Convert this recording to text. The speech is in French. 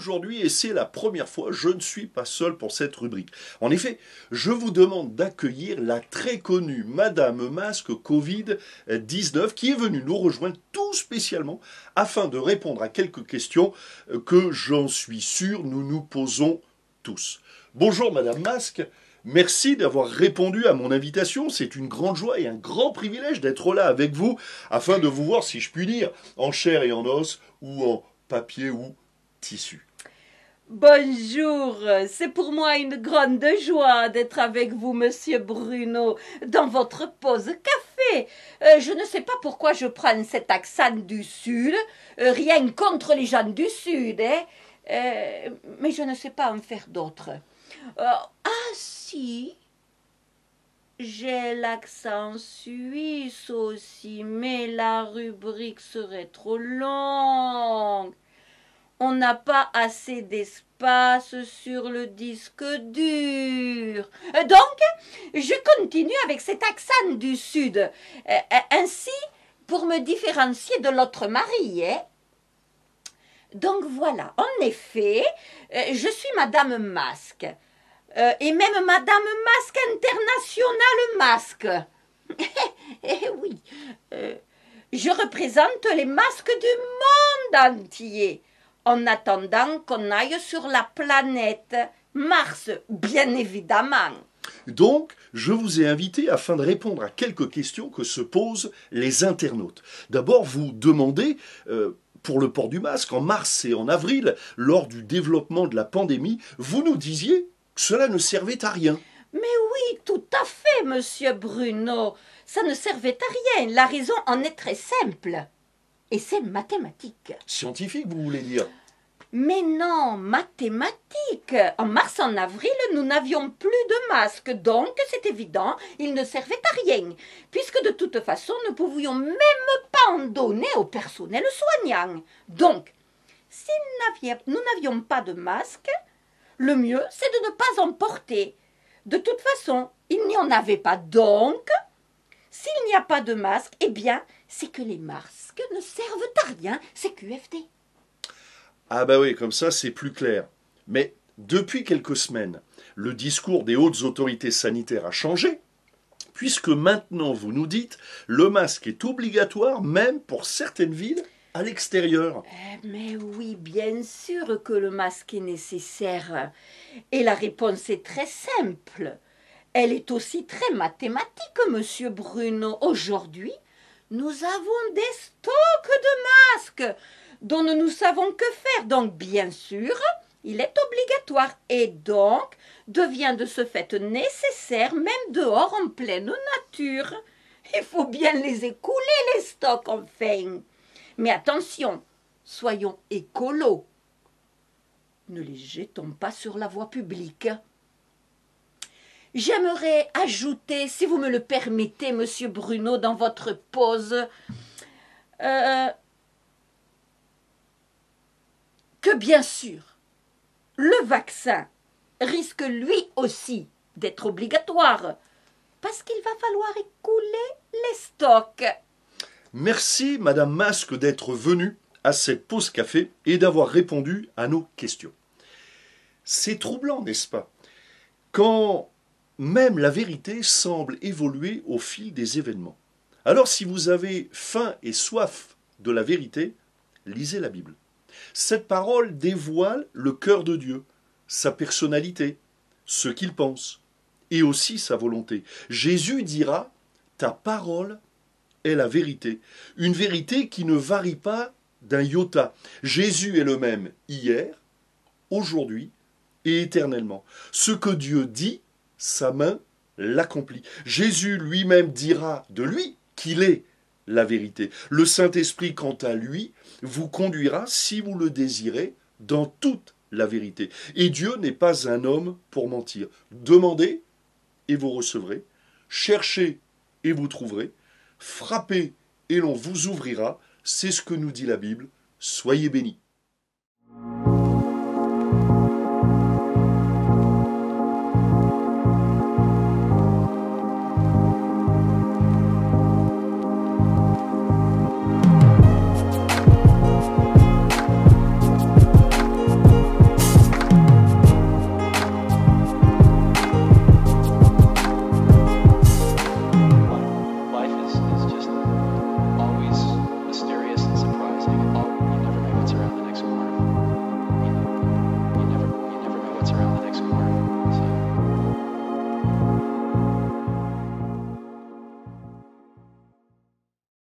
aujourd'hui et c'est la première fois, je ne suis pas seul pour cette rubrique. En effet, je vous demande d'accueillir la très connue Madame Masque Covid-19 qui est venue nous rejoindre tout spécialement afin de répondre à quelques questions que j'en suis sûr nous nous posons tous. Bonjour Madame Masque. Merci d'avoir répondu à mon invitation. C'est une grande joie et un grand privilège d'être là avec vous afin de vous voir, si je puis dire, en chair et en os ou en papier ou tissu. Bonjour, c'est pour moi une grande joie d'être avec vous, monsieur Bruno, dans votre pause café. Je ne sais pas pourquoi je prends cet accent du Sud, rien contre les gens du Sud, mais je ne sais pas en faire d'autres. Si, j'ai l'accent suisse aussi, mais la rubrique serait trop longue. On n'a pas assez d'espace sur le disque dur. Donc, je continue avec cet accent du Sud. Ainsi, pour me différencier de l'autre mari, Donc voilà, en effet, je suis Madame Masque. Et même Madame Masque Internationale Masque. Eh oui, je représente les masques du monde entier. En attendant qu'on aille sur la planète Mars, bien évidemment. Donc, je vous ai invité afin de répondre à quelques questions que se posent les internautes. D'abord, vous demandez, pour le port du masque, en mars et en avril, lors du développement de la pandémie, vous nous disiez que cela ne servait à rien. Mais oui, tout à fait, monsieur Bruno. Ça ne servait à rien. La raison en est très simple. Et c'est mathématique. Scientifique, vous voulez dire? Mais non, mathématique. En mars, en avril, nous n'avions plus de masques, donc c'est évident, ils ne servaient à rien, puisque de toute façon, nous ne pouvions même pas en donner au personnel soignant. Donc, si nous n'avions pas de masques, le mieux, c'est de ne pas en porter. De toute façon, il n'y en avait pas, donc, s'il n'y a pas de masque, eh bien, c'est que les masques ne servent à rien, c'est QFD. Ah bah oui, comme ça c'est plus clair. Mais depuis quelques semaines, le discours des hautes autorités sanitaires a changé, puisque maintenant vous nous dites le masque est obligatoire même pour certaines villes à l'extérieur. Mais oui, bien sûr que le masque est nécessaire. Et la réponse est très simple. Elle est aussi très mathématique, monsieur Bruno. Aujourd'hui, nous avons des stocks de masques dont nous ne savons que faire. Donc, bien sûr, il est obligatoire et donc devient de ce fait nécessaire, même dehors en pleine nature. Il faut bien les écouler, les stocks, enfin. Mais attention, soyons écolos. Ne les jetons pas sur la voie publique. J'aimerais ajouter, si vous me le permettez, monsieur Bruno, dans votre pause, que bien sûr, le vaccin risque lui aussi d'être obligatoire, parce qu'il va falloir écouler les stocks. Merci Madame Masque d'être venue à cette pause café et d'avoir répondu à nos questions. C'est troublant, n'est-ce pas? Quand même la vérité semble évoluer au fil des événements. Alors si vous avez faim et soif de la vérité, lisez la Bible. Cette parole dévoile le cœur de Dieu, sa personnalité, ce qu'il pense, et aussi sa volonté. Jésus dira « Ta parole est la vérité », une vérité qui ne varie pas d'un iota. Jésus est le même hier, aujourd'hui et éternellement. Ce que Dieu dit, sa main l'accomplit. Jésus lui-même dira de lui qu'il est la vérité. Le Saint-Esprit, quant à lui, vous conduira, si vous le désirez, dans toute la vérité. Et Dieu n'est pas un homme pour mentir. Demandez et vous recevrez. Cherchez et vous trouverez. Frappez et l'on vous ouvrira. C'est ce que nous dit la Bible. Soyez bénis.